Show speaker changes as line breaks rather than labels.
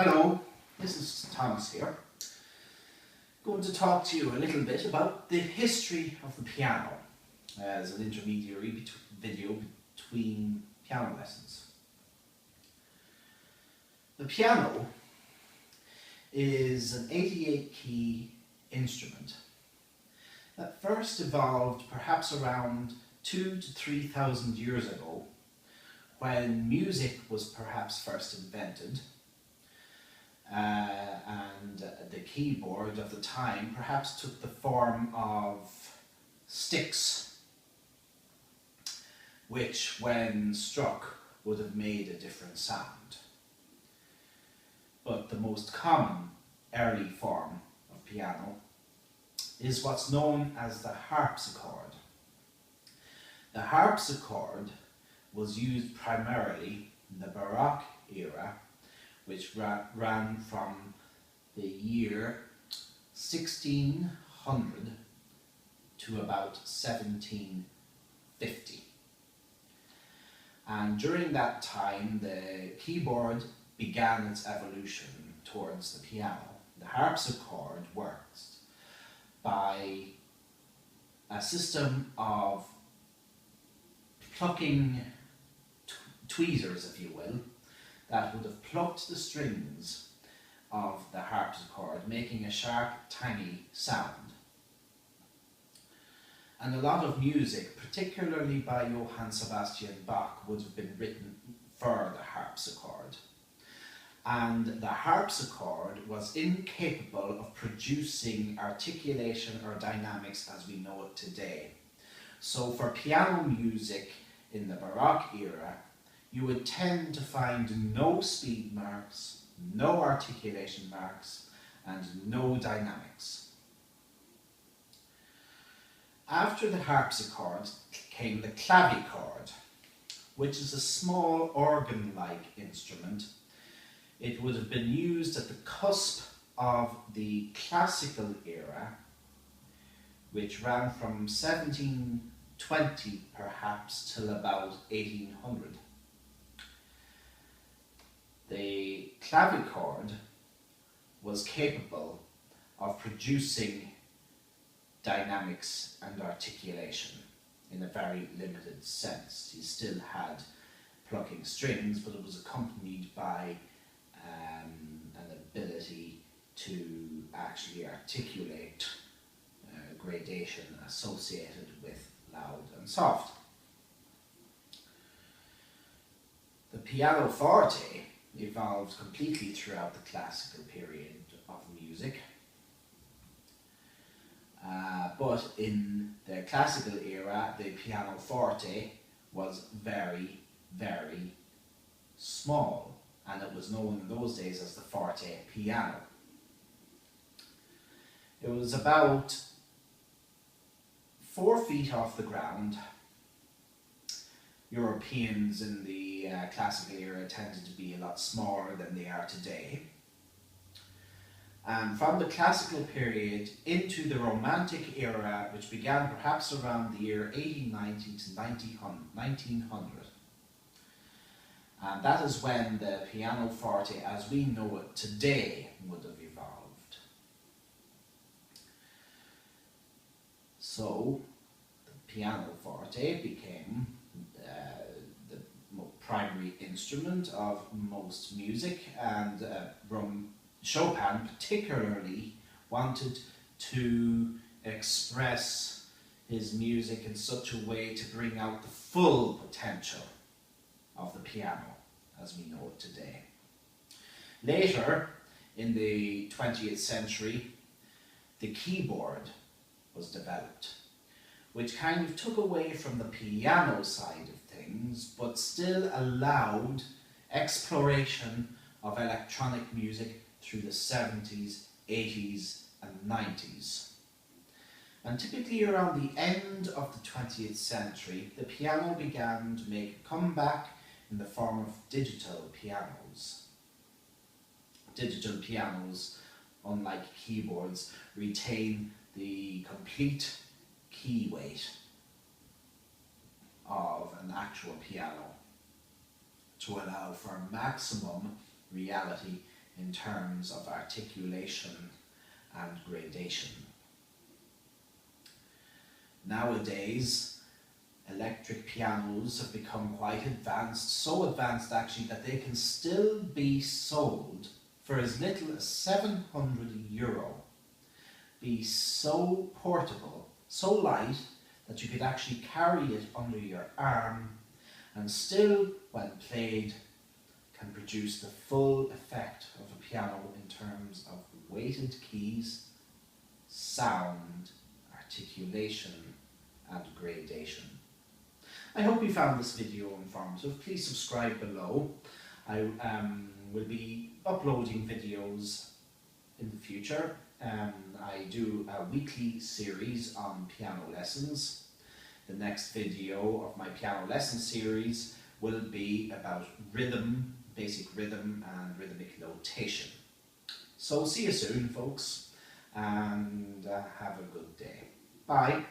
Hello, this is Thomas here. Going to talk to you a little bit about the history of the piano as an intermediary video between piano lessons. The piano is an 88-key instrument that first evolved perhaps around 2,000 to 3,000 years ago, when music was perhaps first invented, and the keyboard of the time perhaps took the form of sticks, which when struck would have made a different sound. But the most common early form of piano is what's known as the harpsichord. The harpsichord was used primarily in the Baroque era, which ran from the year 1600 to about 1750. And during that time, the keyboard began its evolution towards the piano. The harpsichord works by a system of plucking tweezers, if you will, that would have plucked the strings of the harpsichord, making a sharp, tangy sound. And a lot of music, particularly by Johann Sebastian Bach, would have been written for the harpsichord. And the harpsichord was incapable of producing articulation or dynamics as we know it today. So for piano music in the Baroque era, you would tend to find no speed marks, no articulation marks, and no dynamics. After the harpsichord came the clavichord, which is a small organ-like instrument. It would have been used at the cusp of the classical era, which ran from 1720 perhaps till about 1800. The clavichord was capable of producing dynamics and articulation in a very limited sense. He still had plucking strings, but it was accompanied by an ability to actually articulate gradation associated with loud and soft. The pianoforte evolved completely throughout the classical period of music, but in the classical era the pianoforte was very, very small, and it was known in those days as the forte piano. It was about 4 feet off the ground. Europeans in the classical era tended to be a lot smaller than they are today. And from the classical period into the Romantic era, which began perhaps around the year 1890 to 1900. And that is when the pianoforte as we know it today would have evolved. So the pianoforte became the primary instrument of most music, and Chopin particularly wanted to express his music in such a way to bring out the full potential of the piano as we know it today. Later in the 20th century, the keyboard was developed, which kind of took away from the piano side of things, but still allowed exploration of electronic music through the 70s, 80s, and 90s. And typically around the end of the 20th century, the piano began to make a comeback in the form of digital pianos. Digital pianos, unlike keyboards, retain the complete key weight of an actual piano to allow for maximum reality in terms of articulation and gradation. Nowadays, electric pianos have become quite advanced, so advanced actually that they can still be sold for as little as €700. Be so portable, so light that you could actually carry it under your arm, and still, when played, can produce the full effect of a piano in terms of weighted keys, sound, articulation and gradation. I hope you found this video informative. Please subscribe below. I will be uploading videos in the future. I do a weekly series on piano lessons. The next video of my piano lesson series will be about rhythm, basic rhythm and rhythmic notation. So see you soon, folks, and have a good day. Bye.